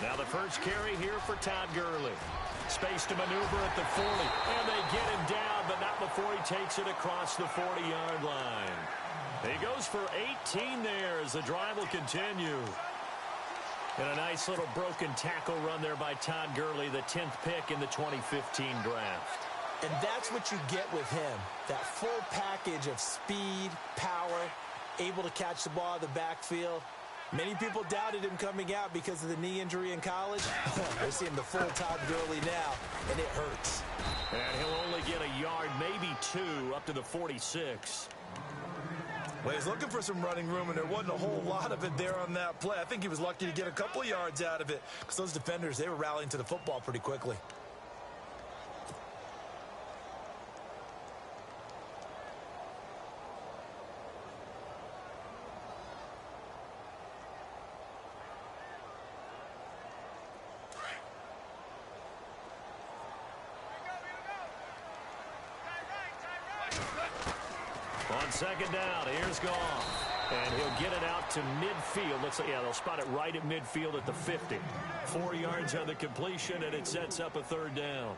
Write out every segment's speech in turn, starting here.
Now the first carry here for Todd Gurley. Space to maneuver at the 40. And they get him down, but not before he takes it across the 40-yard line. He goes for 18 there as the drive will continue. And a nice little broken tackle run there by Todd Gurley, the 10th pick in the 2015 draft. And that's what you get with him, that full package of speed, power, able to catch the ball in the backfield. Many people doubted him coming out because of the knee injury in college. They're seeing the full Todd Gurley now, and it hurts. And he'll only get a yard, maybe two, up to the 46. Well, he's looking for some running room, and there wasn't a whole lot of it there on that play. I think he was lucky to get a couple of yards out of it because those defenders, they were rallying to the football pretty quickly. On second down, here's Goff. And he'll get it out to midfield. Looks like, yeah, they'll spot it right at midfield at the 50. 4 yards on the completion, and it sets up a third down.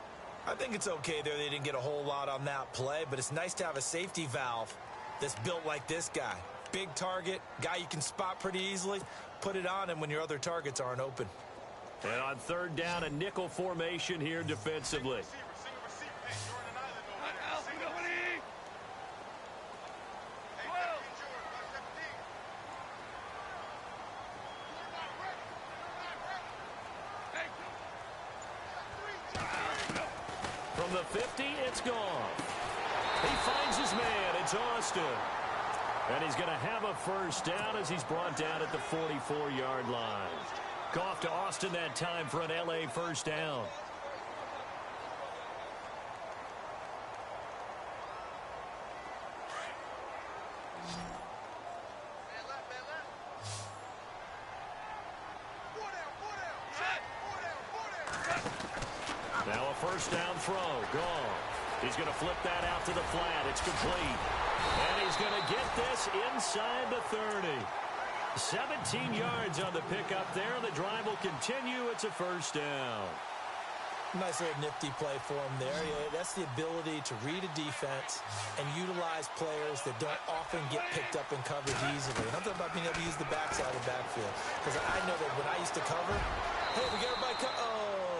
I think it's okay there. They didn't get a whole lot on that play, but it's nice to have a safety valve that's built like this guy. Big target, guy you can spot pretty easily. Put it on him when your other targets aren't open. And on third down, a nickel formation here defensively. From the 50, it's Goff. He finds his man. It's Austin. And he's going to have a first down as he's brought down at the 44-yard line. Goff to Austin that time for an L.A. first down. Now a first down throw. Goff. He's going to flip that out to the flat. It's complete. And he's going to get this inside the 30. 17 yards on the pickup there. The drive will continue. It's a first down. Nice little nifty play for him there. Yeah, that's the ability to read a defense and utilize players that don't often get picked up in coverage easily. And I'm talking about being able to use the backside of the backfield. Because I know that when I used to cover, hey, we got everybody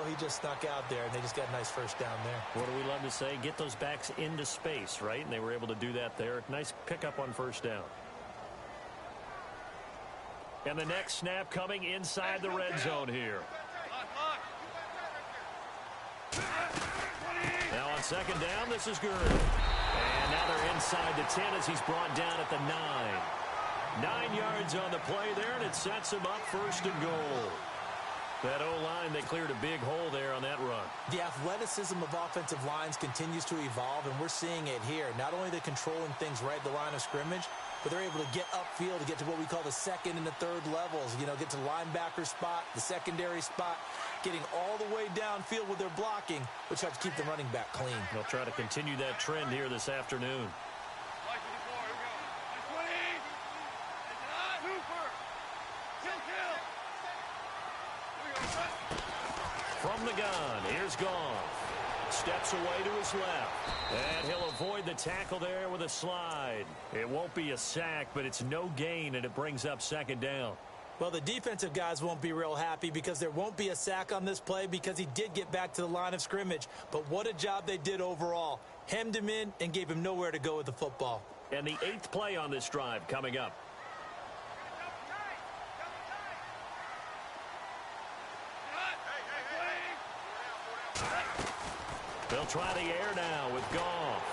he just snuck out there, and they just got a nice first down there. What do we love to say? Get those backs into space, right? And they were able to do that there. Nice pickup on first down. And the next snap coming inside the red zone here. Now on second down, this is good. And now they're inside the 10 as he's brought down at the 9. 9 yards on the play there, and it sets him up first and goal. That O-line, they cleared a big hole there on that run. The athleticism of offensive lines continues to evolve, and we're seeing it here. Not only are they controlling things right at the line of scrimmage, but they're able to get upfield to get to what we call the second and the third levels. You know, get to the linebacker spot, the secondary spot, getting all the way downfield with their blocking, which helps keep the running back clean. They'll try to continue that trend here this afternoon. From the gun, here's Goff. Steps away to his left. And he'll avoid the tackle there with a slide. It won't be a sack, but it's no gain, and it brings up second down. Well, the defensive guys won't be real happy because there won't be a sack on this play because he did get back to the line of scrimmage. But what a job they did overall. Hemmed him in and gave him nowhere to go with the football. And the 8th play on this drive coming up. They'll try the air now with Goff.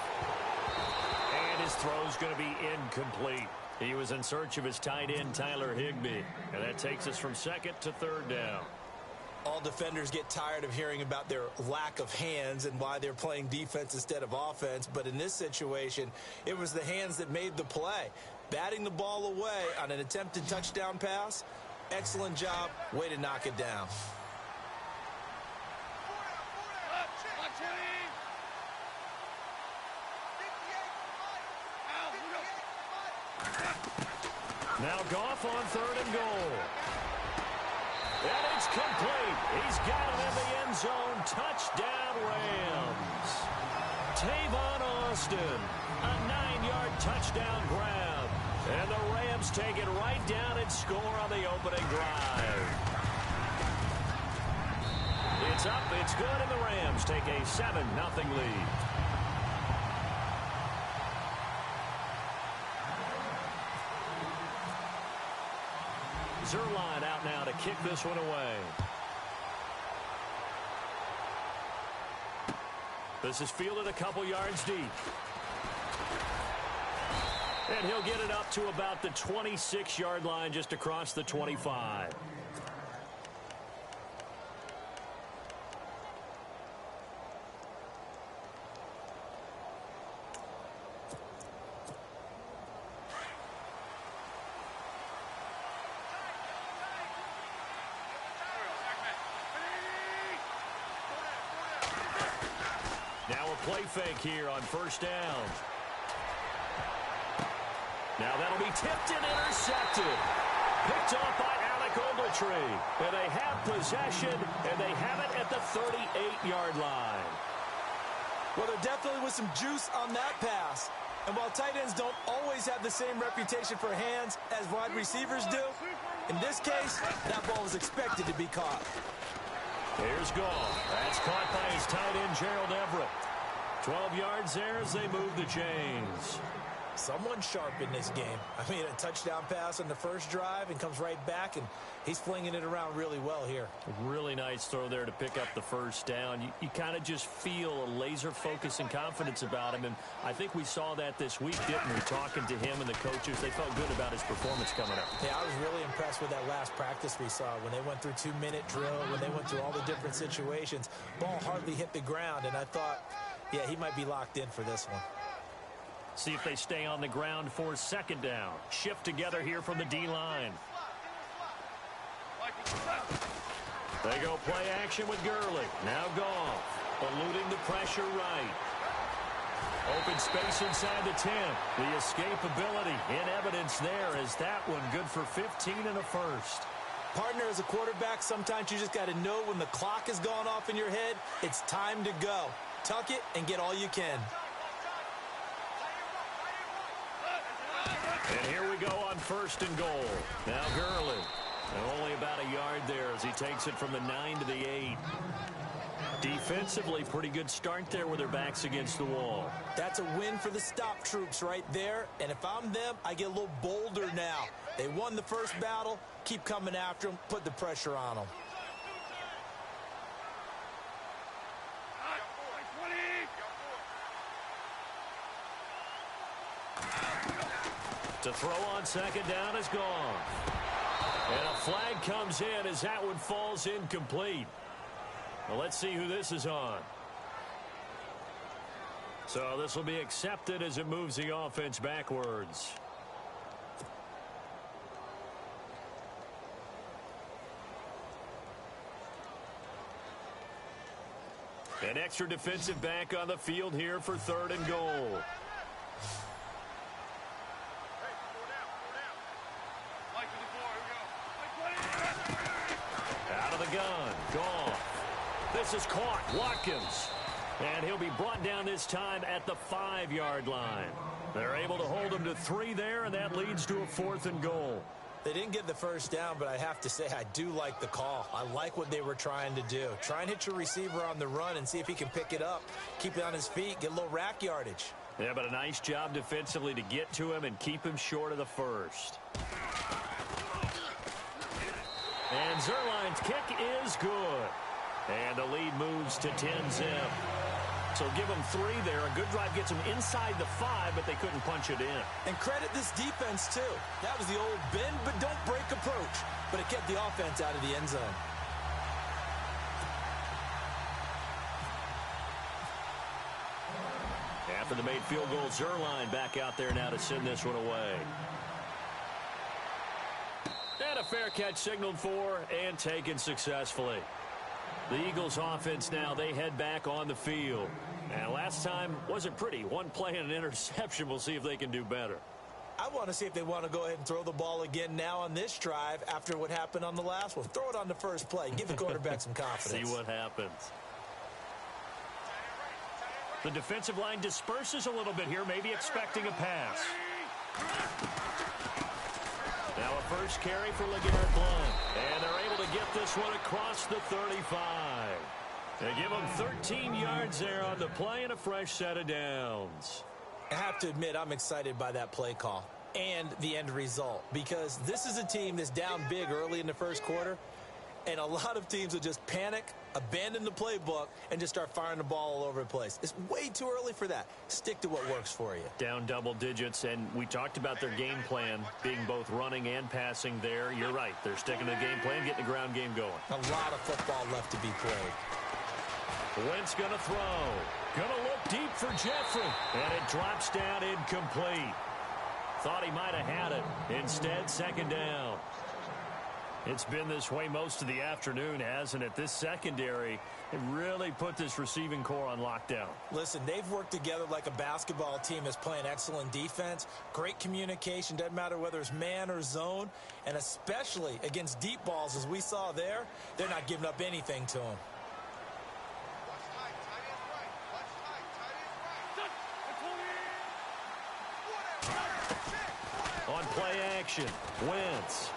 And his throw's going to be incomplete. He was in search of his tight end, Tyler Higbee. And that takes us from second to third down. All defenders get tired of hearing about their lack of hands and why they're playing defense instead of offense. But in this situation, it was the hands that made the play. Batting the ball away on an attempted touchdown pass. Excellent job. Way to knock it down. Now Goff on third and goal. And it's complete. He's got it in the end zone. Touchdown, Rams. Tavon Austin, a 9-yard touchdown grab. And the Rams take it right down and score on the opening drive. It's up, it's good, and the Rams take a 7-0 lead. Zerline out now to kick this one away. This is fielded a couple yards deep. And he'll get it up to about the 26-yard line, just across the 25. Now a play fake here on first down. Now that'll be tipped and intercepted. Picked off by Alec Ogletree. And they have possession, and they have it at the 38-yard line. Well, there definitely was some juice on that pass. And while tight ends don't always have the same reputation for hands as wide receivers do, in this case, that ball was expected to be caught. Here's Goff. That's caught by his tight end, Gerald Everett. 12 yards there as they move the chains. Someone sharp in this game. I mean, a touchdown pass on the first drive and comes right back, and he's flinging it around really well here. Really nice throw there to pick up the first down. You kind of just feel a laser focus and confidence about him, and I think we saw that this week, didn't we? Talking to him and the coaches, they felt good about his performance coming up. Yeah, I was really impressed with that last practice we saw when they went through 2-minute drill, when they went through all the different situations. Ball hardly hit the ground, and I thought, yeah, he might be locked in for this one. See if they stay on the ground for second down. Shift together here from the D-line. They go play action with Gurley. Now Goff, eluding the pressure right. Open space inside the 10. The escapability in evidence there as that one good for 15 and a first. Partner, as a quarterback, sometimes you just got to know when the clock has gone off in your head, it's time to go. Tuck it and get all you can. And here we go on first and goal. Now Gurley. And only about a yard there as he takes it from the 9 to the 8. Defensively, pretty good start there with their backs against the wall. That's a win for the stop troops right there. And if I'm them, I get a little bolder now. They won the first battle. Keep coming after them. Put the pressure on them. To throw on second down is gone. And a flag comes in as that one falls incomplete. Well, let's see who this is on. So this will be accepted as it moves the offense backwards. An extra defensive back on the field here for third and goal. Out of the gun, Goff. This is caught, Watkins. And he'll be brought down this time at the 5-yard line. They're able to hold him to 3 there, and that leads to a 4th and goal. They didn't get the first down, but I have to say I do like the call. I like what they were trying to do. Try and hit your receiver on the run and see if he can pick it up. Keep it on his feet, get a little rack yardage. Yeah, but a nice job defensively to get to him and keep him short of the first. And Zerline's kick is good. And the lead moves to 10-zip. So give them 3 there. A good drive gets them inside the 5, but they couldn't punch it in. And credit this defense, too. That was the old bend but don't break approach. But it kept the offense out of the end zone. After the made field goal, Zerline back out there now to send this one away. And a fair catch signaled for and taken successfully. The Eagles offense now, they head back on the field. And last time wasn't pretty. One play and an interception. We'll see if they can do better. I want to see if they want to go ahead and throw the ball again now on this drive after what happened on the last one. Throw it on the first play. Give the quarterback some confidence. See what happens. The defensive line disperses a little bit here, maybe expecting a pass. Now a first carry for LeGarrette Blount. And they're able to get this one across the 35. They give him 13 yards there on the play and a fresh set of downs. I have to admit, I'm excited by that play call and the end result, because this is a team that's down big early in the first quarter, and a lot of teams will just panic, abandon the playbook, and just start firing the ball all over the place. It's way too early for that. Stick to what works for you. Down double digits, and we talked about their game plan being both running and passing there. You're right. They're sticking to the game plan, getting the ground game going. A lot of football left to be played. Wentz going to throw. Going to look deep for Jeffrey. And it drops down incomplete. Thought he might have had it. Instead, second down. It's been this way most of the afternoon, hasn't it? This secondary, it really put this receiving core on lockdown. Listen, they've worked together like a basketball team that's playing excellent defense. Great communication. Doesn't matter whether it's man or zone. And especially against deep balls, as we saw there, they're not giving up anything to them. On play action, Wentz.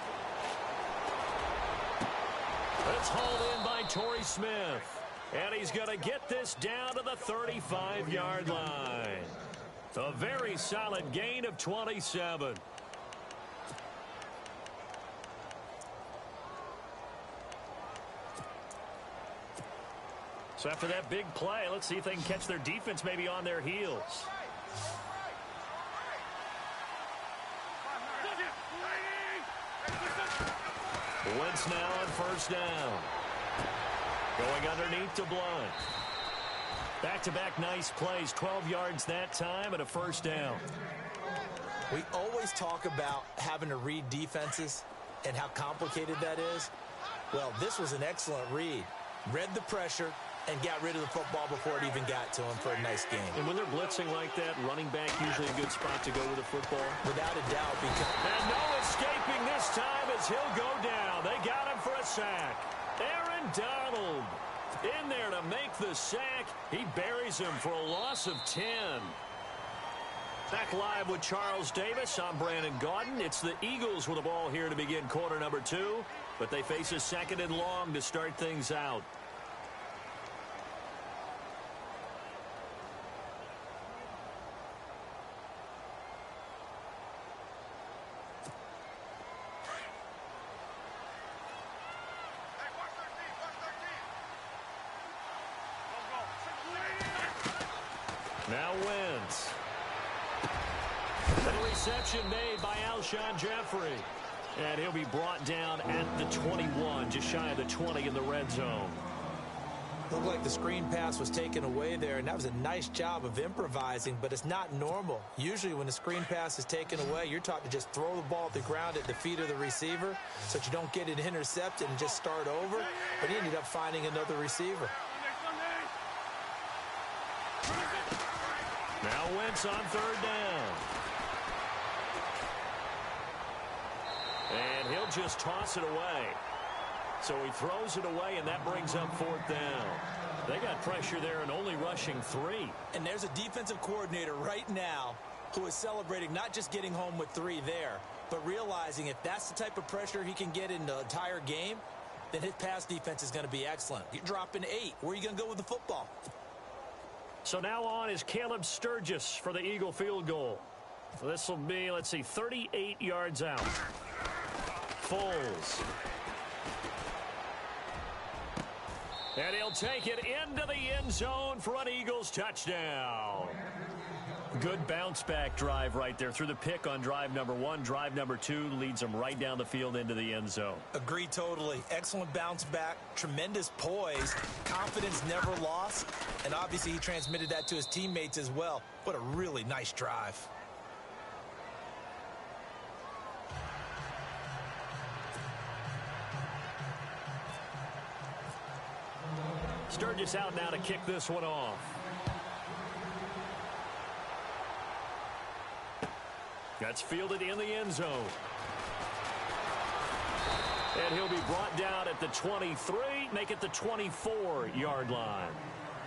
It's hauled in by Torrey Smith. And he's going to get this down to the 35-yard line. A very solid gain of 27. So after that big play, let's see if they can catch their defense maybe on their heels. Wentz now on first down. Going underneath to Blount. Back-to-back nice plays. 12 yards that time and a first down. We always talk about having to read defenses and how complicated that is. Well, this was an excellent read. Read the pressure and got rid of the football before it even got to him for a nice game. And when they're blitzing like that, running back usually a good spot to go with the football. Without a doubt. And no escaping this time as he'll go down. They got him for a sack. Aaron Donald in there to make the sack. He buries him for a loss of 10. Back live with Charles Davis. I'm Brandon Gaudin. It's the Eagles with the ball here to begin quarter number 2. But they face a second and long to start things out. Now Wentz. The reception made by Alshon Jeffrey. And he'll be brought down at the 21, just shy of the 20 in the red zone. Looked like the screen pass was taken away there, and that was a nice job of improvising, but it's not normal. Usually when the screen pass is taken away, you're taught to just throw the ball at the ground at the feet of the receiver so that you don't get it intercepted and just start over. But he ended up finding another receiver. Now Wentz on third down. And he'll just toss it away. So he throws it away, and that brings up fourth down. They got pressure there and only rushing 3. And there's a defensive coordinator right now who is celebrating not just getting home with 3 there, but realizing if that's the type of pressure he can get in the entire game, then his pass defense is going to be excellent. You're dropping 8. Where are you going to go with the football? So now on is Caleb Sturgis for the Eagle field goal. So this will be, let's see, 38 yards out. Foles. And he'll take it into the end zone for an Eagles touchdown. Good bounce-back drive right there through the pick on drive number 1. Drive number 2 leads them right down the field into the end zone. Agree totally. Excellent bounce back, tremendous poise, confidence never lost, and obviously he transmitted that to his teammates as well. What a really nice drive. Sturgis out now to kick this one off. That's fielded in the end zone. And he'll be brought down at the 23, make it the 24-yard line.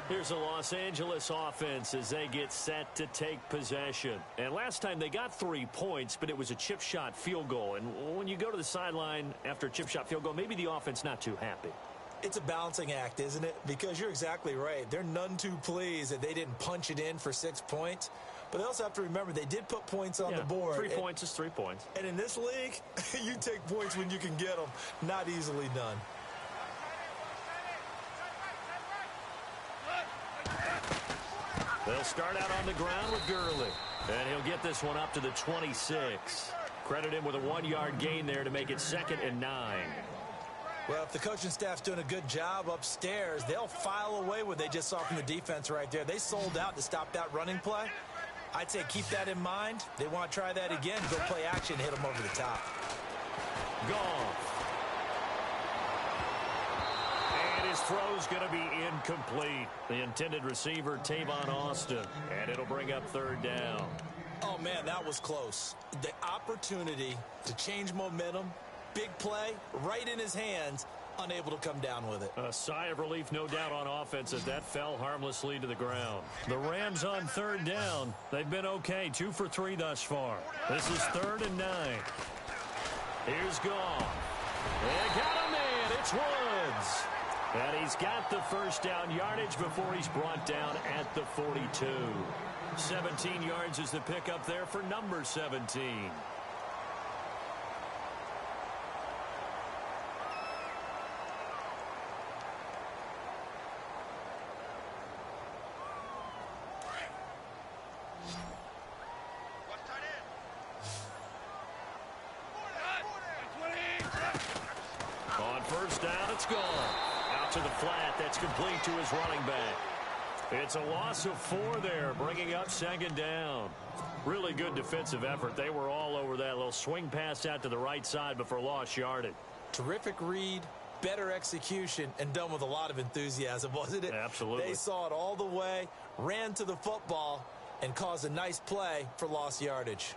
Here's the Los Angeles offense as they get set to take possession. And last time they got 3 points, but it was a chip shot field goal. And when you go to the sideline after a chip shot field goal, maybe the offense not too happy. It's a balancing act, isn't it? Because you're exactly right. They're none too pleased that they didn't punch it in for 6 points. But they also have to remember they did put points on the board. 3 points is 3 points. And in this league, you take points when you can get them. Not easily done. They'll start out on the ground with Gurley. And he'll get this one up to the 26. Credit him with a 1-yard gain there to make it 2nd and 9. Well, if the coaching staff's doing a good job upstairs, they'll file away what they just saw from the defense right there. They sold out to stop that running play. I'd say keep that in mind. They want to try that again. Go play action, hit them over the top. Goff. And his throw's going to be incomplete. The intended receiver, Tavon Austin. And it'll bring up 3rd down. Oh, man, that was close. The opportunity to change momentum, big play, right in his hands, unable to come down with it. A sigh of relief, no doubt, on offense as that fell harmlessly to the ground. The Rams on 3rd down. They've been okay, 2 for 3 thus far. This is 3rd and 9. Here's Goff. They got him in. It's Woods. And he's got the first down yardage before he's brought down at the 42. 17 yards is the pickup there for number 17. On 1st down, it's gone. Out to the flat. That's complete to his running back. It's a loss of 4 there, bringing up 2nd down. Really good defensive effort. They were all over that little swing pass out to the right side before lost yardage. Terrific read, better execution, and done with a lot of enthusiasm, wasn't it? Absolutely. They saw it all the way, ran to the football, and caused a nice play for lost yardage.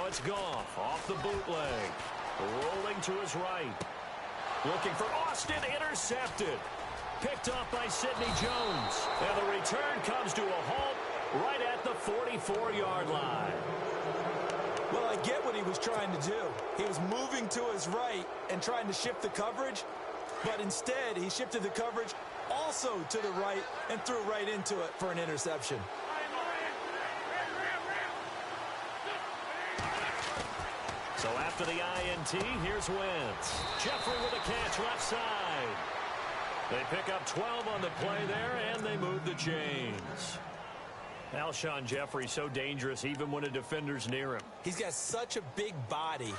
It's Goff off the bootleg. Rolling to his right. Looking for Austin. Intercepted. Picked off by Sidney Jones. And the return comes to a halt right at the 44-yard line. Well, I get what he was trying to do. He was moving to his right and trying to shift the coverage. But instead, he shifted the coverage also to the right and threw right into it for an interception. So after the INT, here's Wentz. Jeffrey with a catch left side. They pick up 12 on the play there, and they move the chains. Alshon Jeffrey so dangerous even when a defender's near him. He's got such a big body,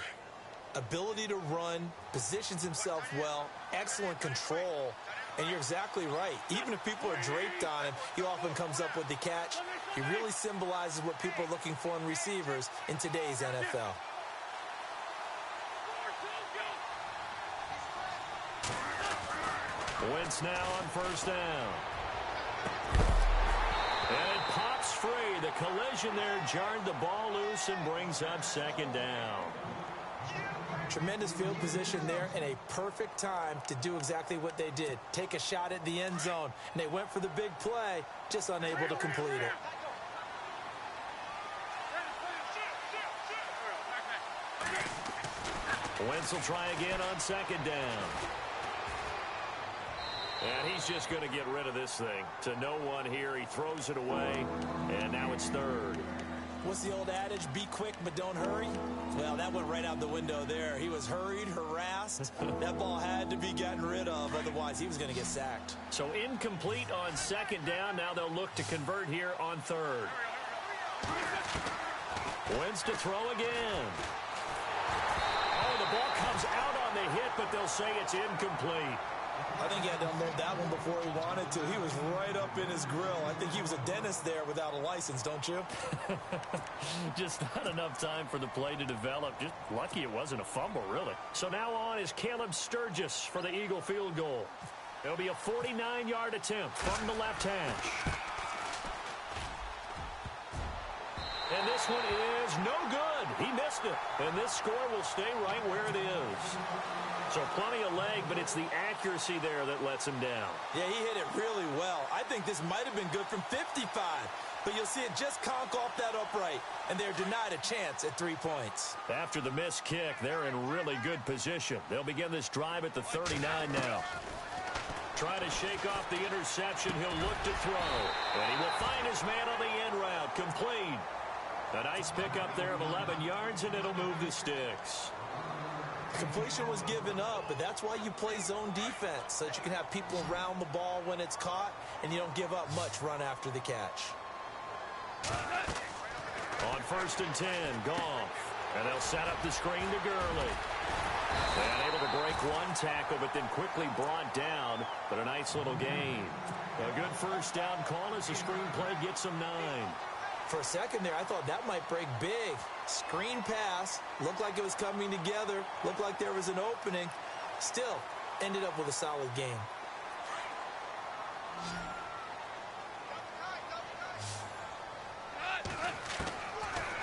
ability to run, positions himself well, excellent control. And you're exactly right. Even if people are draped on him, he often comes up with the catch. He really symbolizes what people are looking for in receivers in today's NFL. Wentz now on 1st down. And it pops free. The collision there jarred the ball loose and brings up 2nd down. Tremendous field position there and a perfect time to do exactly what they did. Take a shot at the end zone. And they went for the big play, just unable to complete it. Wentz will try again on 2nd down. And he's just going to get rid of this thing. To no one here. He throws it away. And now it's 3rd. What's the old adage? Be quick, but don't hurry. Well, that went right out the window there. He was hurried, harassed. That ball had to be gotten rid of. Otherwise, he was going to get sacked. So incomplete on 2nd down. Now they'll look to convert here on 3rd. Wentz to throw again. Oh, the ball comes out on the hit, but they'll say it's incomplete. I think he had to unload that one before he wanted to. He was right up in his grill. I think he was a dentist there without a license, don't you? Just not enough time for the play to develop. Just lucky it wasn't a fumble, really. So now on is Caleb Sturgis for the Eagle field goal. It'll be a 49-yard attempt from the left hash. And this one is no good. He missed it. And this score will stay right where it is. So plenty of leg, but it's the accuracy there that lets him down. Yeah, he hit it really well. I think this might have been good from 55. But you'll see it just conk off that upright. And they're denied a chance at 3 points. After the missed kick, they're in really good position. They'll begin this drive at the 39 now. Trying to shake off the interception. He'll look to throw. And he will find his man on the end route. Complete. A nice pickup there of 11 yards, and it'll move the sticks. Completion was given up, but that's why you play zone defense, so that you can have people around the ball when it's caught, and you don't give up much run after the catch. On 1st and 10, Goff. And they'll set up the screen to Gurley. And able to break one tackle, but then quickly brought down. But a nice little gain. A good first down call as the screen play gets him 9. For a second there, I thought that might break big. Screen pass. Looked like it was coming together. Looked like there was an opening. Still, ended up with a solid game.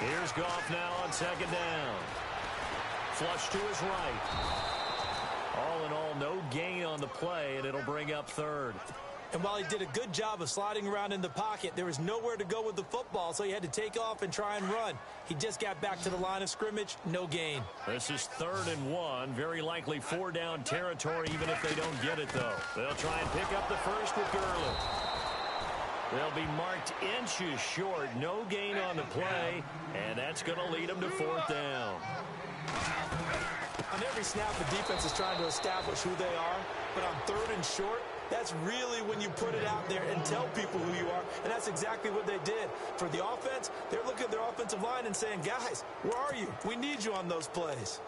Here's Goff now on 2nd down. Flush to his right. All in all, no gain on the play, and it'll bring up 3rd. And while he did a good job of sliding around in the pocket, there was nowhere to go with the football, so he had to take off and try and run. He just got back to the line of scrimmage, no gain. This is 3rd and 1, very likely 4-down territory, even if they don't get it, though. They'll try and pick up the first with Gurley. They'll be marked inches short, no gain on the play, and that's going to lead them to 4th down. On every snap, the defense is trying to establish who they are, but on 3rd and short, that's really when you put it out there and tell people who you are, and that's exactly what they did. For the offense, they're looking at their offensive line and saying, guys, where are you? We need you on those plays.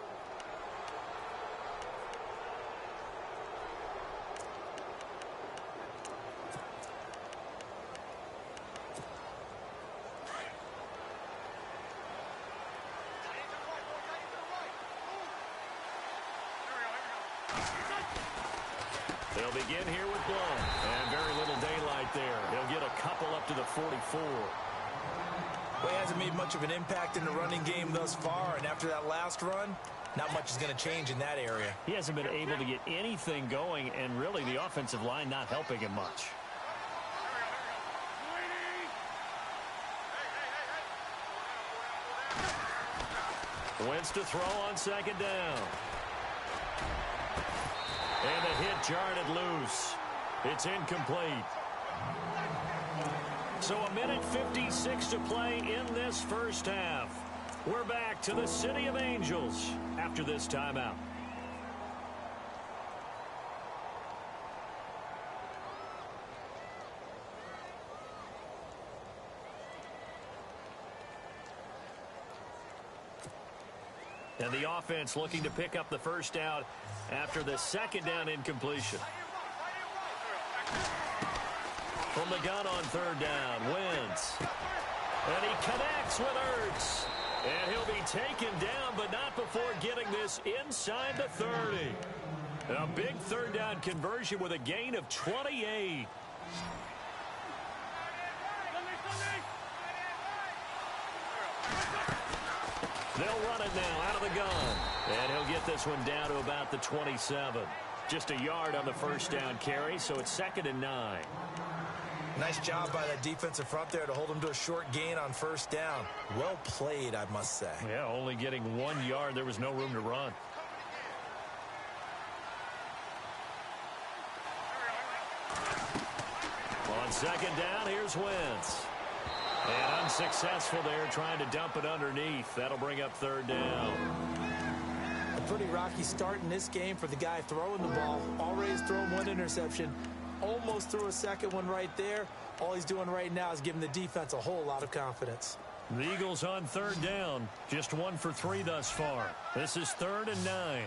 They'll begin here with Blount. And very little daylight there. He'll get a couple up to the 44. Well, he hasn't made much of an impact in the running game thus far, and after that last run, not much is going to change in that area. He hasn't been able to get anything going, and really the offensive line not helping him much. Wentz to throw on 2nd down. And the hit jarred it loose. It's incomplete. So a minute 56 to play in this first half. We're back to the City of Angels after this timeout. And the offense looking to pick up the first down after the 2nd down incompletion. From the gun on 3rd down, Wentz. And he connects with Ertz. And he'll be taken down, but not before getting this inside the 30. A big 3rd down conversion with a gain of 28. They'll run it now out of the gun. And he'll get this one down to about the 27. Just a yard on the first down carry, so it's 2nd and 9. Nice job by that defensive front there to hold him to a short gain on 1st down. Well played, I must say. Yeah, only getting 1 yard. There was no room to run. On 2nd down, here's Wentz. And unsuccessful there, trying to dump it underneath. That'll bring up 3rd down. A pretty rocky start in this game for the guy throwing the ball. Already has thrown 1 interception. Almost threw a 2nd one right there. All he's doing right now is giving the defense a whole lot of confidence. The Eagles on 3rd down. Just 1 for 3 thus far. This is 3rd and 9.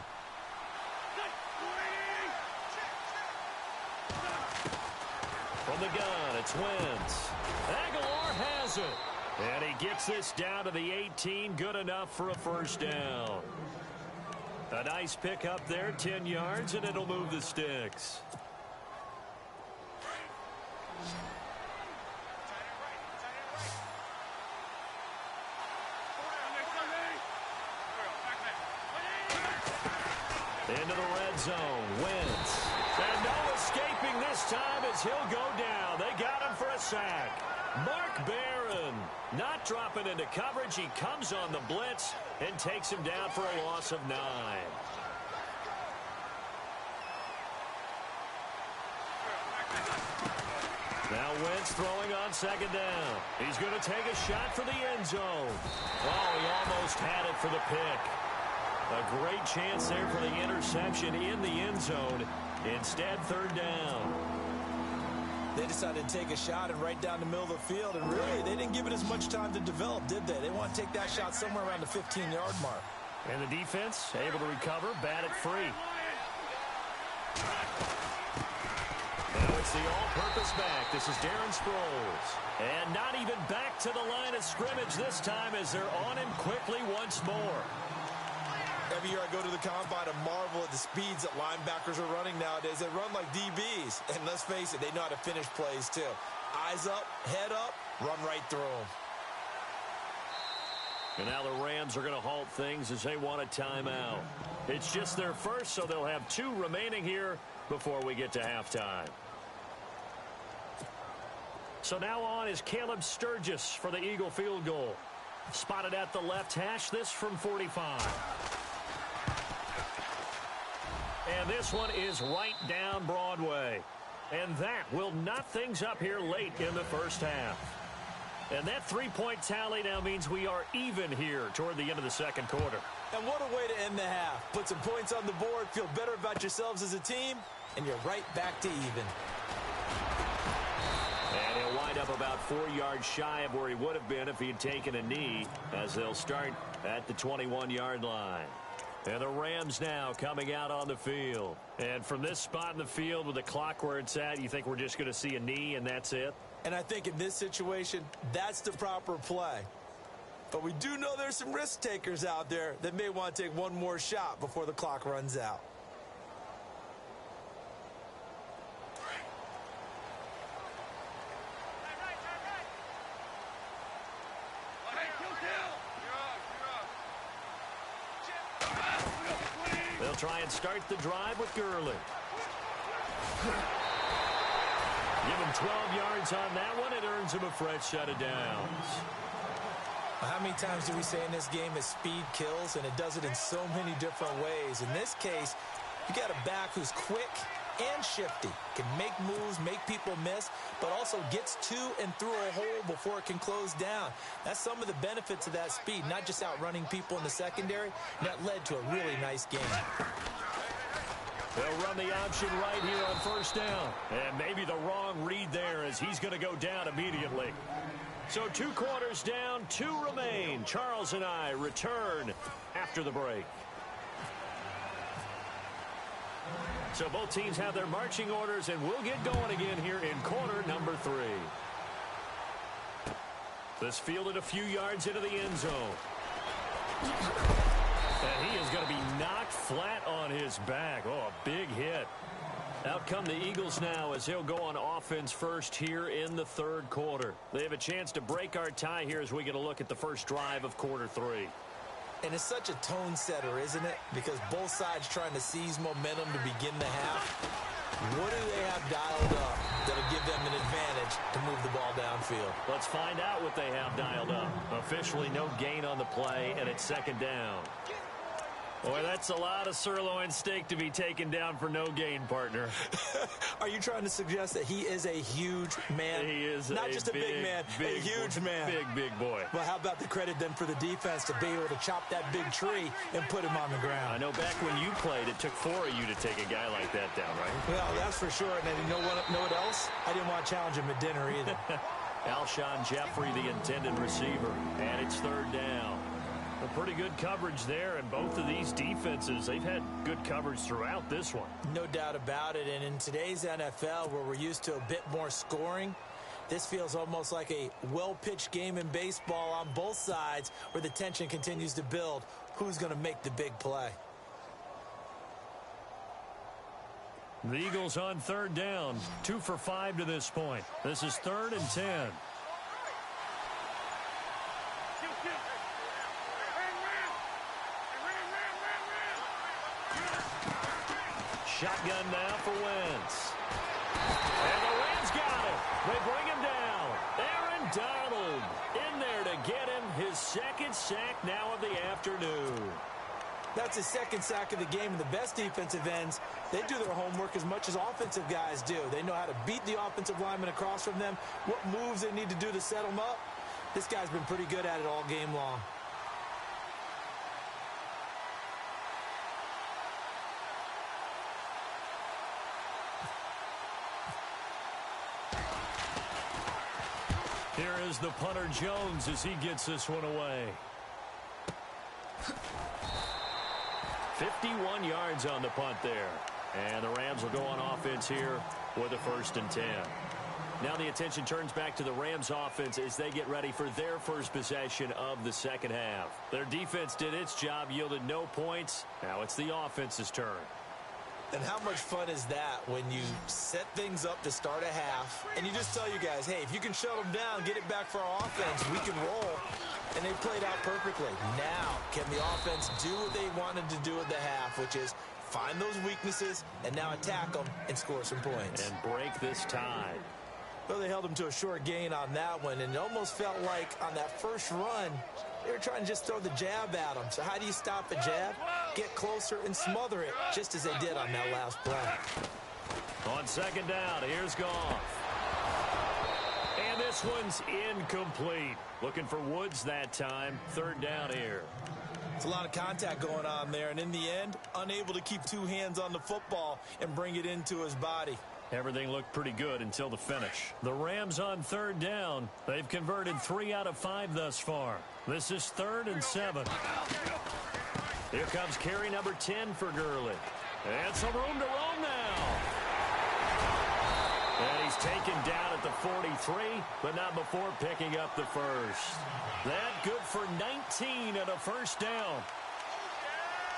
From the gun, it's Wentz. Aguilar has it. And he gets this down to the 18, good enough for a first down. A nice pick up there, 10 yards, and it'll move the sticks. Into the red zone, Wentz. And no escaping this time as he'll go down. They got him for a sack. Mark Barron not dropping into coverage. He comes on the blitz and takes him down for a loss of 9. Now Wentz throwing on second down. He's going to take a shot for the end zone. Oh, he almost had it for the pick. A great chance there for the interception in the end zone. Instead, third down. They decided to take a shot and right down the middle of the field, and really, they didn't give it as much time to develop, did they? They want to take that shot somewhere around the 15-yard mark. And the defense able to recover, bat it free. Now it's the all-purpose back. This is Darren Sproles. And not even back to the line of scrimmage this time as they're on him quickly once more. Every year I go to the combine and marvel at the speeds that linebackers are running nowadays. They run like DBs. And let's face it, they know how to finish plays too. Eyes up, head up, run right through them. And now the Rams are going to halt things as they want a timeout. It's just their first, so they'll have 2 remaining here before we get to halftime. So now on is Caleb Sturgis for the Eagle field goal. Spotted at the left hash, this from 45. And this one is right down Broadway. And that will knot things up here late in the first half. And that 3-point tally now means we are even here toward the end of the second quarter. And what a way to end the half. Put some points on the board, feel better about yourselves as a team, and you're right back to even. And he'll wind up about 4 yards shy of where he would have been if he had taken a knee, as they'll start at the 21-yard line. And the Rams now coming out on the field. And from this spot in the field with the clock where it's at, you think we're just going to see a knee and that's it? And I think in this situation, that's the proper play. But we do know there's some risk takers out there that may want to take one more shot before the clock runs out. They'll try and start the drive with Gurley. Give him 12 yards on that one. It earns him a fresh set of downs. How many times do we say in this game that speed kills, and it does it in so many different ways? In this case, you got a back who's quick and shifty, can make moves, make people miss, but also gets to and through a hole before it can close down. That's some of the benefits of that speed, not just outrunning people in the secondary. And that led to a really nice game. They'll run the option right here on first down. And maybe the wrong read there as he's going to go down immediately. So 2 quarters down, 2 remain. Charles and I return after the break. So both teams have their marching orders, and we'll get going again here in quarter number 3. This fielded a few yards into the end zone. And he is going to be knocked flat on his back. Oh, a big hit. Out come the Eagles now as they'll go on offense first here in the third quarter. They have a chance to break our tie here as we get a look at the first drive of quarter 3. And it's such a tone setter, isn't it? Because both sides trying to seize momentum to begin the half. What do they have dialed up that'll give them an advantage to move the ball downfield? Let's find out what they have dialed up. Officially no gain on the play, and it's second down. Boy, that's a lot of sirloin steak to be taken down for no gain, partner. Are you trying to suggest that he is a huge man? He is not just a big man, a huge man. Big boy. Well, how about the credit then for the defense to be able to chop that big tree and put him on the ground? I know back when you played, it took 4 of you to take a guy like that down, right? Well, that's for sure. And then you know what else? I didn't want to challenge him at dinner either. Alshon Jeffrey, the intended receiver, and it's third down. pretty good coverage there, and both of these defenses, they've had good coverage throughout this one. No doubt about it, and in today's NFL, where we're used to a bit more scoring, this feels almost like a well-pitched game in baseball on both sides where the tension continues to build. Who's going to make the big play? The Eagles on third down, 2 for 5 to this point. This is 3rd and 10. Shotgun now for Wentz. And the Rams got it. They bring him down. Aaron Donald in there to get him his 2nd sack now of the afternoon. That's his 2nd sack of the game, and the best defensive ends, they do their homework as much as offensive guys do. They know how to beat the offensive lineman across from them, what moves they need to do to set them up. This guy's been pretty good at it all game long. Here is the punter Jones as he gets this one away. 51 yards on the punt there. And the Rams will go on offense here with a 1st and 10. Now the attention turns back to the Rams offense as they get ready for their first possession of the second half. Their defense did its job, yielded no points. Now it's the offense's turn. And how much fun is that when you set things up to start a half and you just tell you guys, hey, if you can shut them down, get it back for our offense, we can roll. And they played out perfectly. Now, can the offense do what they wanted to do at the half, which is find those weaknesses and now attack them and score some points. And break this tie. Well, they held them to a short gain on that one, and it almost felt like on that first run, they were trying to just throw the jab at them. So how do you stop a jab? Get closer and smother it, just as they did on that last play. On 2nd down, here's Goff. And this one's incomplete. Looking for Woods that time. 3rd down here. It's a lot of contact going on there, and in the end, unable to keep 2 hands on the football and bring it into his body. Everything looked pretty good until the finish. The Rams on 3rd down. They've converted 3 out of 5 thus far. This is 3rd and 7. Here comes carry number 10 for Gurley. And some room to roam now. And he's taken down at the 43, but not before picking up the first. That good for 19 and a 1st down.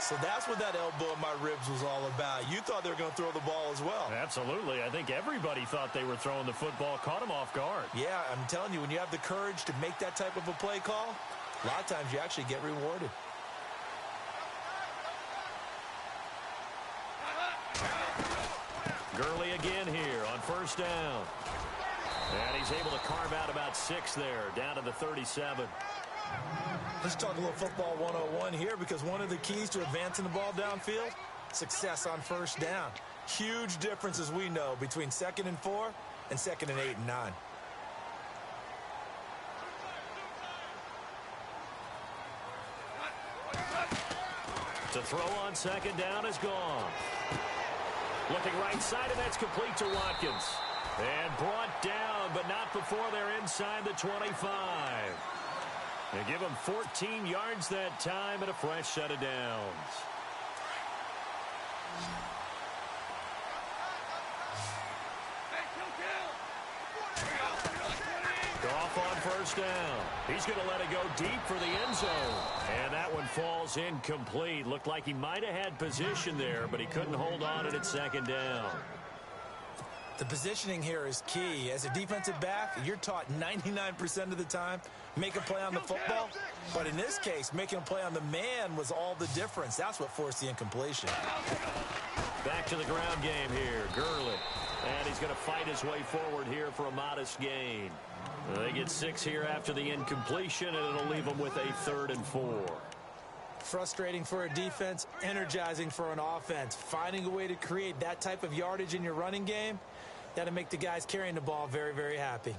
So that's what that elbow in my ribs was all about. You thought they were going to throw the ball as well. Absolutely. I think everybody thought they were throwing the football, caught him off guard. Yeah, I'm telling you, when you have the courage to make that type of a play call, a lot of times you actually get rewarded. Gurley again here on 1st down. And he's able to carve out about 6 there, down to the 37. Let's talk a little football 101 here, because one of the keys to advancing the ball downfield, success on 1st down. Huge difference, as we know, between 2nd and 4 and 2nd and 8 and 9. To throw on 2nd down is gone. Looking right side, and that's complete to Watkins. And brought down, but not before they're inside the 25. They give him 14 yards that time and a fresh set of downs. Goff on 1st down. He's going to let it go deep for the end zone. And that one falls incomplete. Looked like he might have had position there, but he couldn't hold on it at 2nd down. The positioning here is key. As a defensive back, you're taught 99% of the time, make a play on the football. But in this case, making a play on the man was all the difference. That's what forced the incompletion. Back to the ground game here. Gurley. And he's going to fight his way forward here for a modest gain. They get 6 here after the incompletion, and it'll leave them with a 3rd and 4. Frustrating for a defense, energizing for an offense. Finding a way to create that type of yardage in your running game, that'll make the guys carrying the ball very, very happy.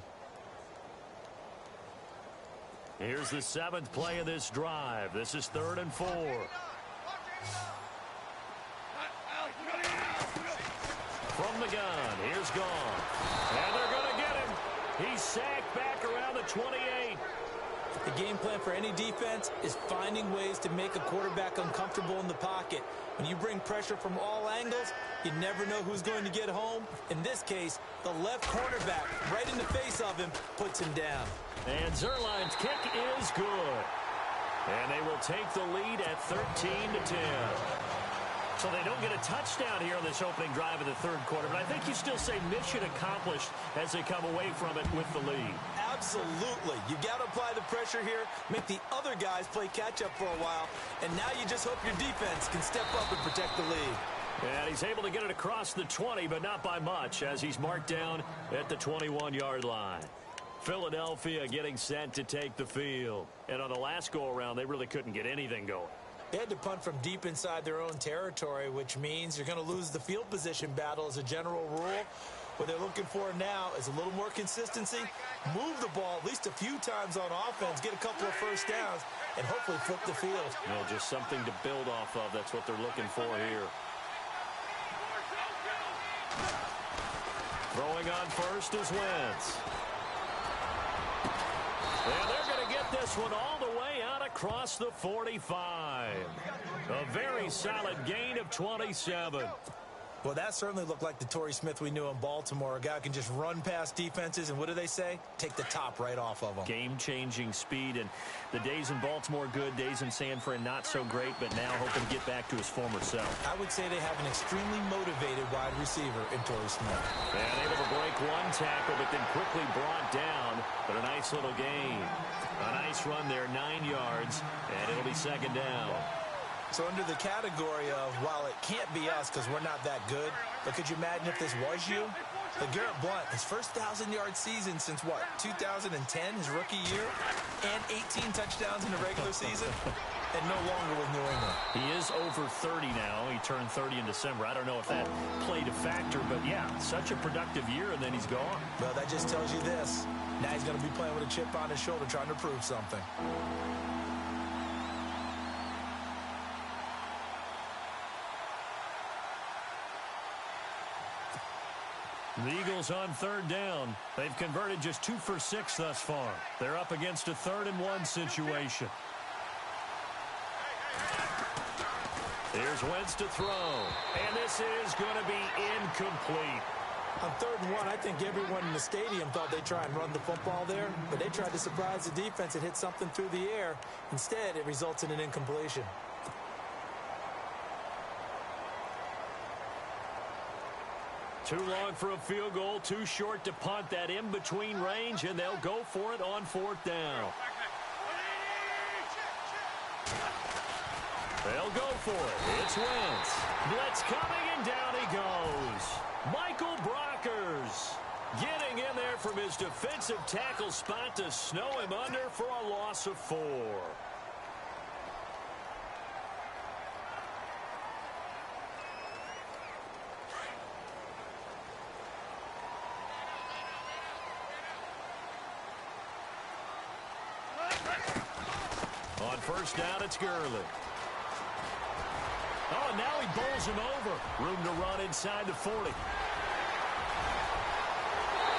Here's the 7th play of this drive. This is 3rd and 4. From the gun, here's Goff. And they're going to get him. He's sacked back around the 28. The game plan for any defense is finding ways to make a quarterback uncomfortable in the pocket. When you bring pressure from all angles, you never know who's going to get home. In this case, the left cornerback, right in the face of him, puts him down. And Zerline's kick is good. And they will take the lead at 13-10. So they don't get a touchdown here on this opening drive of the third quarter, but I think you still say mission accomplished as they come away from it with the lead. Absolutely. You got to apply the pressure here, make the other guys play catch-up for a while, and now you just hope your defense can step up and protect the lead. And he's able to get it across the 20, but not by much, as he's marked down at the 21-yard line. Philadelphia getting set to take the field. And on the last go-around, they really couldn't get anything going. They had to punt from deep inside their own territory, which means you're going to lose the field position battle as a general rule. What they're looking for now is a little more consistency, move the ball at least a few times on offense, get a couple of first downs, and hopefully flip the field. Just something to build off of. That's what they're looking for here. Throwing on first is Wentz. And they're going to get this one all the way out across the 45. A very solid gain of 27. Well, that certainly looked like the Torrey Smith we knew in Baltimore. A guy who can just run past defenses, and what do they say? Take the top right off of them. Game-changing speed, and the days in Baltimore good, days in San Fran not so great, but now hoping to get back to his former self. I would say they have an extremely motivated wide receiver in Torrey Smith. And able to break one tackle, but then quickly brought down, but a nice little gain. A nice run there, 9 yards, and it'll be second down. So under the category of, while it can't be us because we're not that good, but could you imagine if this was you? LeGarrette Blount, his first 1,000-yard season since, what, 2010, his rookie year, and 18 touchdowns in the regular season, and no longer with New England. He is over 30 now. He turned 30 in December. I don't know if that played a factor, but yeah, such a productive year, and then he's gone. Well, that just tells you this. Now he's going to be playing with a chip on his shoulder trying to prove something. The Eagles on third down. They've converted just 2 for 6 thus far. They're up against a 3rd-and-1 situation. Here's Wentz to throw. And this is going to be incomplete. On 3rd and 1, I think everyone in the stadium thought they'd try and run the football there, but they tried to surprise the defense and hit something through the air. Instead, it results in an incompletion. Too long for a field goal, too short to punt. That in-between range, and they'll go for it on 4th down. They'll go for it. It's Wentz. Blitz coming, and down he goes. Michael Brockers getting in there from his defensive tackle spot to snow him under for a loss of 4. On 1st down, it's Gurley. Oh, and now he bowls him over. Room to run inside the 40.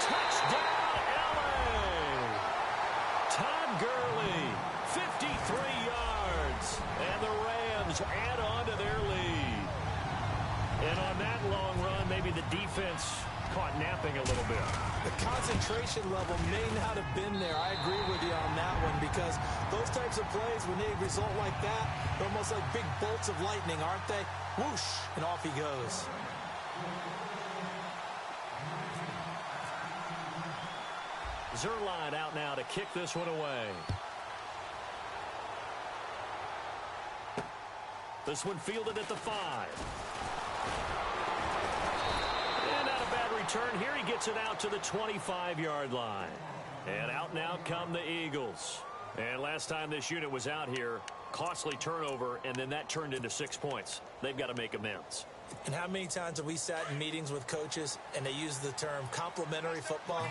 Touchdown, L.A. Todd Gurley, 53 yards. And the Rams add on to their lead. And on that long run, maybe the defense caught napping a little bit. The concentration level may not have been there. I agree with you on that one, because those types of plays, when they result like that, they're almost like big bolts of lightning, aren't they? Whoosh, and off he goes. Zerline out now to kick this one away. This one fielded at the 5. Turn here, he gets it out to the 25-yard line. And out come the Eagles. And last time this unit was out here, costly turnover, and then that turned into 6 points. They've got to make amends. And how many times have we sat in meetings with coaches and they use the term complementary football?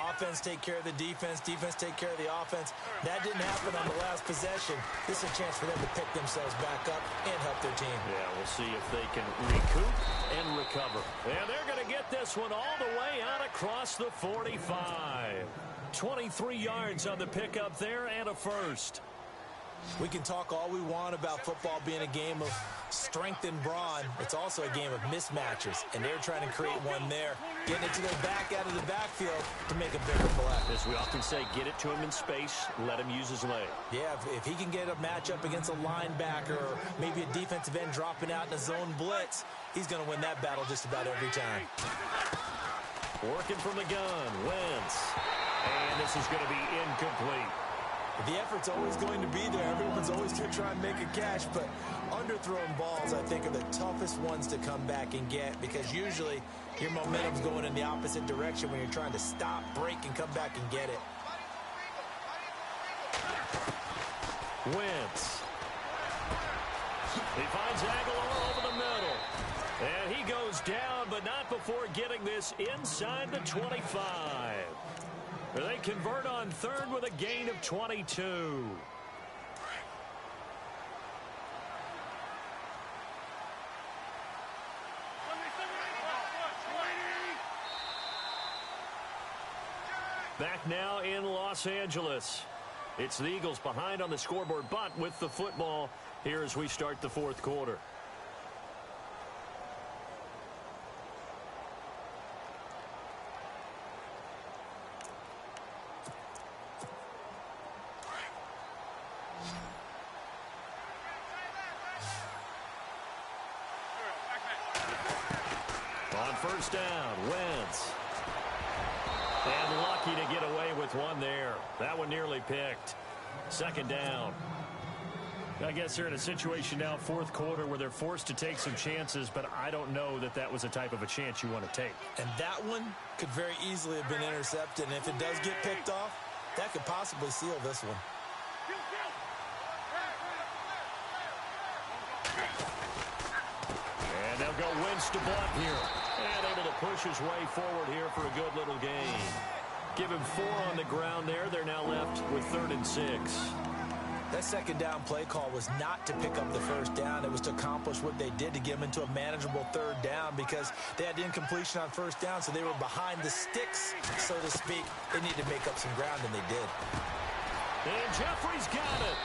Offense take care of the defense, defense take care of the offense. That didn't happen on the last possession. This is a chance for them to pick themselves back up and help their team. Yeah, we'll see if they can recoup and recover. And they're going to get this one all the way out across the 45. 23 yards on the pickup there and a first. We can talk all we want about football being a game of strength and brawn. It's also a game of mismatches, and they're trying to create one there, getting it to their back out of the backfield to make a bigger play. As we often say, get it to him in space, let him use his leg. Yeah, if he can get a matchup against a linebacker or maybe a defensive end dropping out in a zone blitz, he's going to win that battle just about every time. Working from the gun, Wentz. And this is going to be incomplete. The effort's always going to be there. Everyone's always going to try and make a catch, but underthrown balls, I think, are the toughest ones to come back and get because usually your momentum's going in the opposite direction when you're trying to stop, break, and come back and get it. Wentz. He finds Aguilar over the middle. And he goes down, but not before getting this inside the 25. They convert on third with a gain of 22. Back now in Los Angeles. It's the Eagles behind on the scoreboard, but with the football here as we start the fourth quarter. First down, Wentz. And lucky to get away with one there. That one nearly picked. Second down. I guess they're in a situation now, fourth quarter, where they're forced to take some chances, but I don't know that that was the type of a chance you want to take. And that one could very easily have been intercepted, and if it does get picked off, that could possibly seal this one. And they'll go Wentz to Blunt here. And able to push his way forward here for a good little gain. Give him 4 on the ground there. They're now left with 3rd and 6. That second down play call was not to pick up the first down. It was to accomplish what they did to get them into a manageable 3rd down because they had incompletion on first down, so they were behind the sticks, so to speak. They needed to make up some ground, and they did. And Jeffrey's got it.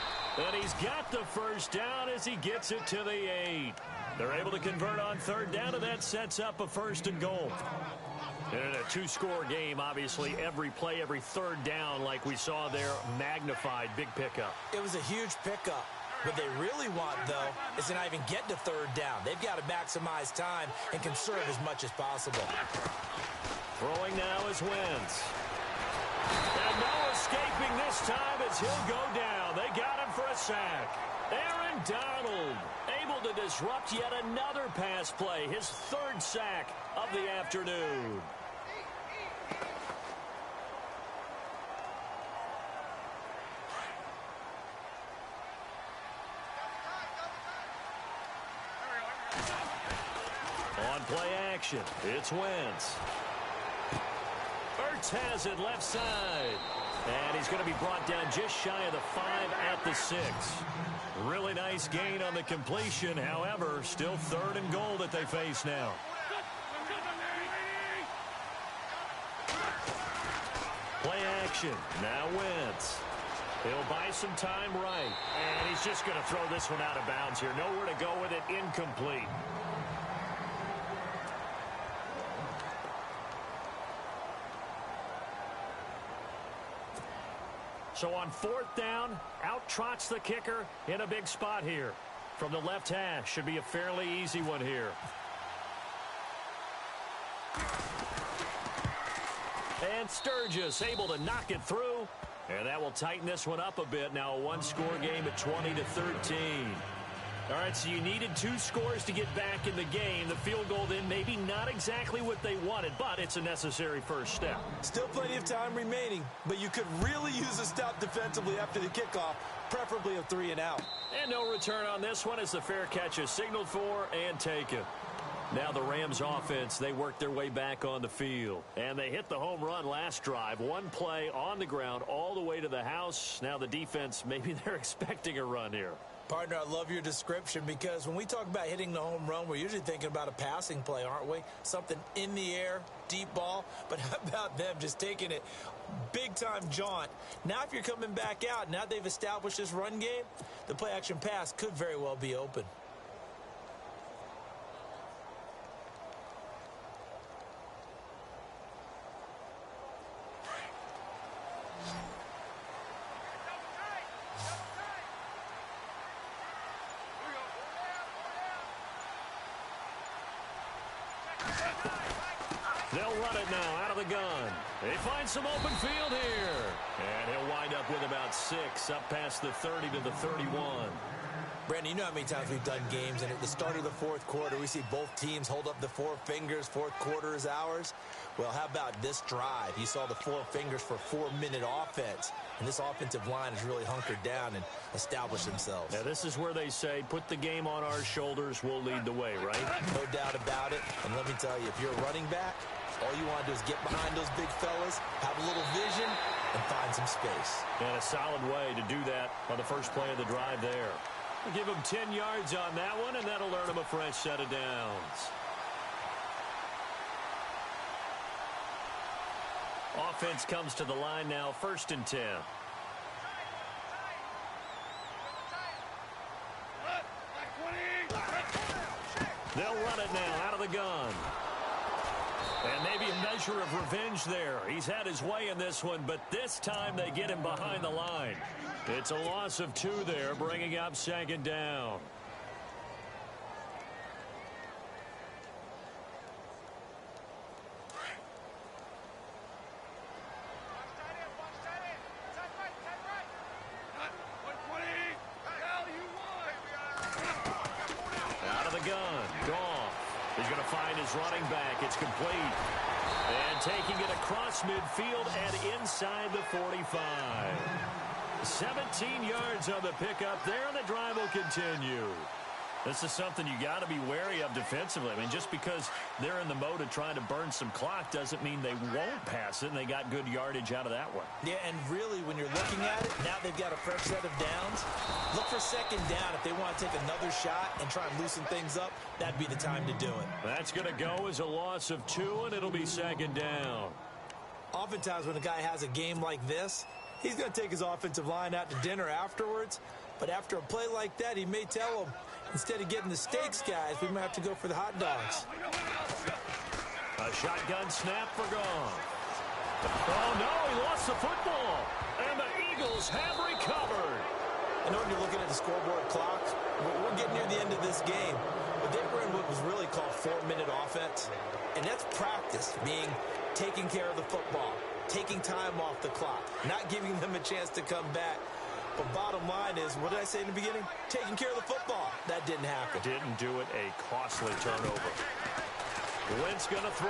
And he's got the first down as he gets it to the 8. They're able to convert on 3rd down, and that sets up a 1st and goal. In a 2-score game, obviously, every play, every 3rd down, like we saw there, magnified, big pickup. It was a huge pickup. What they really want, though, is to not even get to 3rd down. They've got to maximize time and conserve as much as possible. Throwing now is Wentz. And no escaping this time as he'll go down. They got him for a sack. Aaron Donald able to disrupt yet another pass play. His 3rd sack of the afternoon. On play action, it's Wentz. Ertz has it left side. And he's going to be brought down just shy of the 5 at the 6. Really nice gain on the completion. However, still 3rd and goal that they face now. Play action. Now Wentz. He'll buy some time right. And he's just going to throw this one out of bounds here. Nowhere to go with it. Incomplete. So on 4th down, out trots the kicker in a big spot here. From the left hash, should be a fairly easy one here. And Sturgis able to knock it through. And that will tighten this one up a bit. Now a 1-score game at 20-13. All right, so you needed 2 scores to get back in the game. The field goal then maybe not exactly what they wanted, but it's a necessary first step. Still plenty of time remaining, but you could really use a stop defensively after the kickoff, preferably a 3 and out. And no return on this one as the fair catch is signaled for and taken. Now the Rams offense, they work their way back on the field. And they hit the home run last drive. One play on the ground all the way to the house. Now the defense, maybe they're expecting a run here. Partner, I love your description because when we talk about hitting the home run, we're usually thinking about a passing play, aren't we? Something in the air, deep ball. But how about them just taking it big-time jaunt? Now if you're coming back out, now they've established this run game, the play-action pass could very well be open. They'll run it now out of the gun. They find some open field here. And he'll wind up with about 6 up past the 30 to the 31. Brandon, you know how many times we've done games, and at the start of the fourth quarter, we see both teams hold up the 4 fingers, fourth quarter is ours. Well, how about this drive? You saw the 4 fingers for 4-minute offense, and this offensive line has really hunkered down and established themselves. Now, this is where they say, put the game on our shoulders, we'll lead the way, right? No doubt about it, and let me tell you, if you're a running back, all you want to do is get behind those big fellas, have a little vision, and find some space. And a solid way to do that on the first play of the drive there. We'll give him 10 yards on that one, and that'll earn him a fresh set of downs. Offense comes to the line now, 1st and 10. They'll run it now out of the gun. And maybe a measure of revenge there. He's had his way in this one, but this time they get him behind the line. It's a loss of 2 there, bringing up 2nd down. Out of the gun, Goff. He's going to find his running back. It's complete. And taking it across midfield and inside the 45. 17 yards on the pickup there, and the drive will continue. This is something you got to be wary of defensively. I mean, just because they're in the mode of trying to burn some clock doesn't mean they won't pass it, and they got good yardage out of that one. Yeah, and really, when you're looking at it, now they've got a fresh set of downs. Look for 2nd down. If they want to take another shot and try and loosen things up, that'd be the time to do it. That's going to go as a loss of 2, and it'll be 2nd down. Oftentimes, when a guy has a game like this, he's going to take his offensive line out to dinner afterwards. But after a play like that, he may tell them, instead of getting the steaks, guys, we might have to go for the hot dogs. A shotgun snap for Goff. Oh, no, he lost the football. And the Eagles have recovered. I know when you're looking at the scoreboard clock, we're getting near the end of this game. But they were in what was really called 4-minute offense. And that's practice, being taking care of the football, taking time off the clock, not giving them a chance to come back. But bottom line is, what did I say in the beginning? Taking care of the football. That didn't happen. Didn't do it. A costly turnover. Wentz going to throw.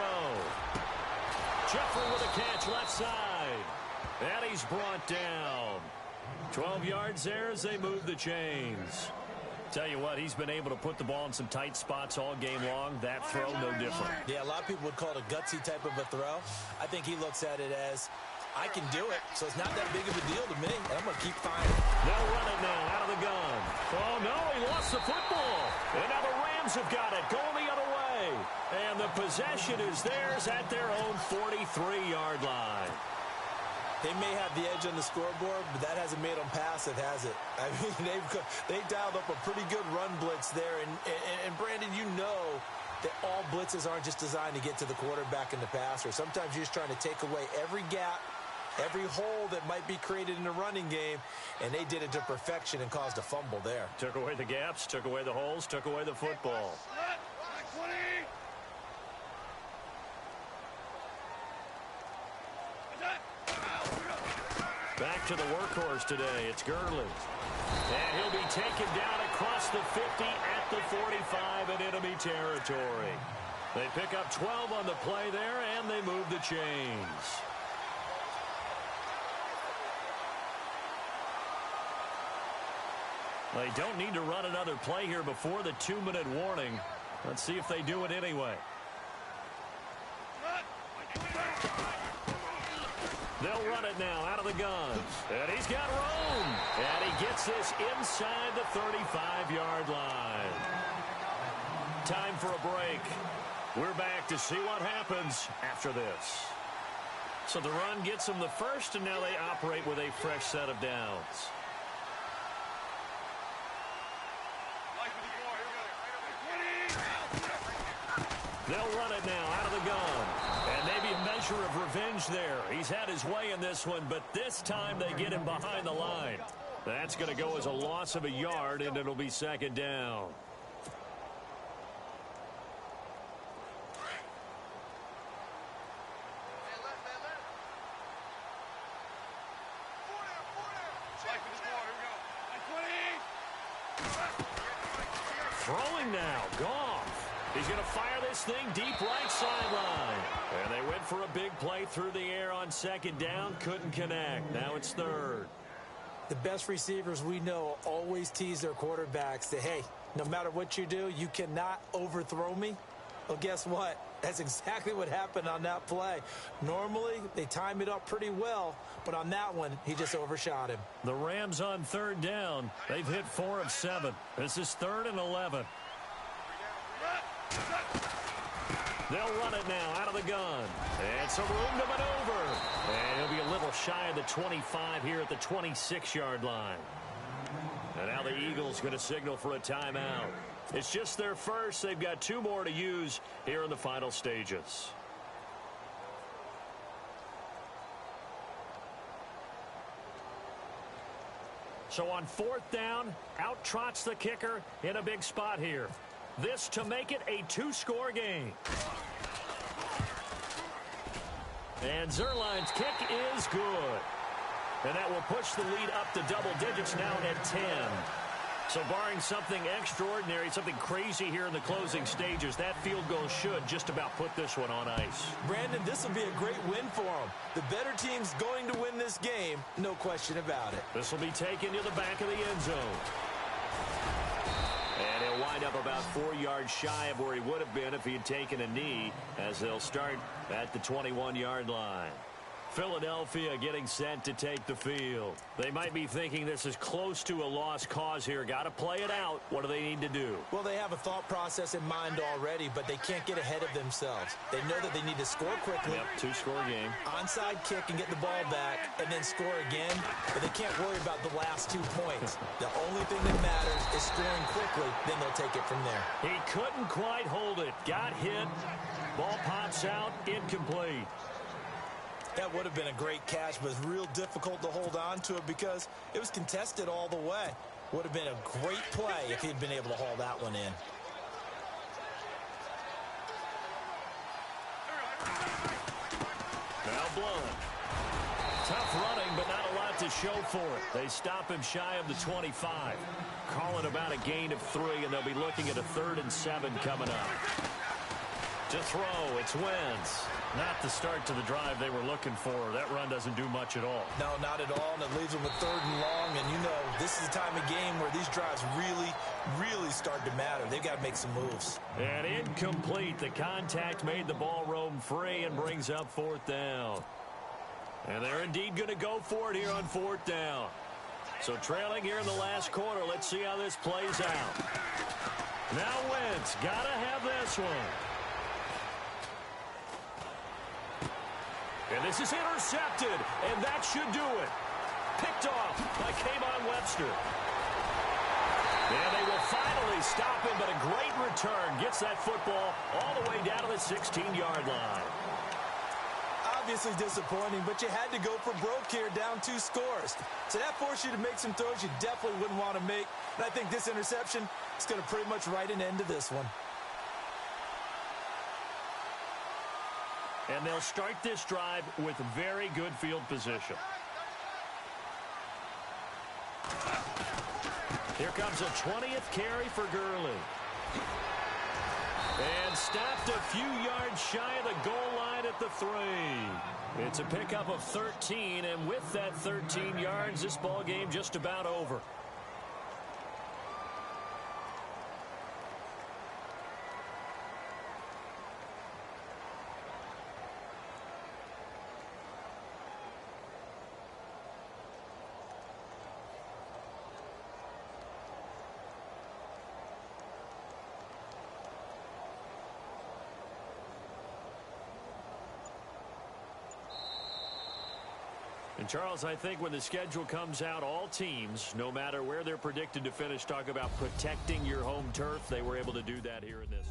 Jeffrey with a catch left side. And he's brought down. 12 yards there as they move the chains. Tell you what, he's been able to put the ball in some tight spots all game long. That throw, no different. Yeah, a lot of people would call it a gutsy type of a throw. I think he looks at it as, I can do it, so it's not that big of a deal to me, and I'm going to keep firing. They'll run it now out of the gun. Oh, no, he lost the football. And now the Rams have got it, going the other way. And the possession is theirs at their own 43-yard line. They may have the edge on the scoreboard, but that hasn't made them pass it, has it? I mean, they dialed up a pretty good run blitz there. And Brandon, you know that all blitzes aren't just designed to get to the quarterback and the passer. Sometimes you're just trying to take away every gap, every hole that might be created in the running game, and they did it to perfection and caused a fumble there. Took away the gaps, took away the holes, took away the football. Back to the workhorse today. It's Gurley. And he'll be taken down across the 50 at the 45 in enemy territory. They pick up 12 on the play there, and they move the chains. They don't need to run another play here before the 2-minute warning. Let's see if they do it anyway. They'll run it now out of the gun. And he's got room. And he gets this inside the 35-yard line. Time for a break. We're back to see what happens after this. So the run gets them the first, and now they operate with a fresh set of downs. They'll run it now out of the gun. And maybe a measure of revenge there. He's had his way in this one, but this time they get him behind the line. That's going to go as a loss of a yard, and it'll be second down. Throwing now, Goff. He's going to fire this thing deep right sideline. And they went for a big play through the air on second down. Couldn't connect. Now it's third. The best receivers we know always tease their quarterbacks that, hey, no matter what you do, you cannot overthrow me. Well, guess what? That's exactly what happened on that play. Normally, they time it up pretty well, but on that one, he just overshot him. The Rams on third down. They've hit 4 of 7. This is 3rd and 11. They'll run it now out of the gun. And some room to maneuver. And he'll be a little shy of the 25 here at the 26-yard line. And now the Eagles going to signal for a timeout. It's just their first. They've got 2 more to use here in the final stages. So on 4th down, out trots the kicker in a big spot here. This to make it a 2-score game. And Zerline's kick is good. And that will push the lead up to double digits now at 10. So barring something extraordinary, something crazy here in the closing stages, that field goal should just about put this one on ice. Brandon, this will be a great win for them. The better team's going to win this game, no question about it. This will be taken to the back of the end zone. And he'll wind up about 4 yards shy of where he would have been if he had taken a knee, as they'll start at the 21-yard line. Philadelphia getting set to take the field. They might be thinking this is close to a lost cause here. Got to play it out. What do they need to do? Well, they have a thought process in mind already, but they can't get ahead of themselves. They know that they need to score quickly. Yep, 2-score game. Onside kick and get the ball back and then score again, but they can't worry about the last 2 points. The only thing that matters is scoring quickly, then they'll take it from there. He couldn't quite hold it. Got hit. Ball pops out. Incomplete. That would have been a great catch, but it's real difficult to hold on to it because it was contested all the way. Would have been a great play if he'd been able to haul that one in. Now Blunt. Tough running, but not a lot to show for it. They stop him shy of the 25. Calling about a gain of 3, and they'll be looking at a 3rd and 7 coming up. To throw, it's Wentz. Not the start to the drive they were looking for. That run doesn't do much at all. No, not at all, and it leaves them with 3rd and long. And, you know, this is the time of game where these drives really start to matter. They've got to make some moves. And incomplete. The contact made the ball roam free and brings up 4th down. And they're indeed going to go for it here on 4th down. So trailing here in the last quarter. Let's see how this plays out. Now Wentz. Got to have this one. And this is intercepted, and that should do it. Picked off by Kayvon Webster. And they will finally stop him, but a great return. Gets that football all the way down to the 16-yard line. Obviously disappointing, but you had to go for broke here, down 2 scores. So that forced you to make some throws you definitely wouldn't want to make. And I think this interception is going to pretty much write an end to this one. And they'll start this drive with very good field position. Here comes a 20th carry for Gurley. And stopped a few yards shy of the goal line at the 3. It's a pickup of 13, and with that 13 yards, this ball game just about over. And, Charles, I think when the schedule comes out, all teams, no matter where they're predicted to finish, talk about protecting your home turf. They were able to do that here in this.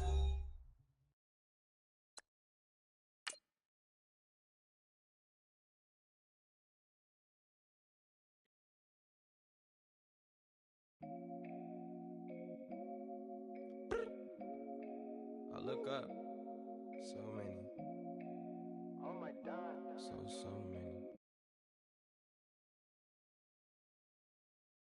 I look up. So many. Oh my God. So many.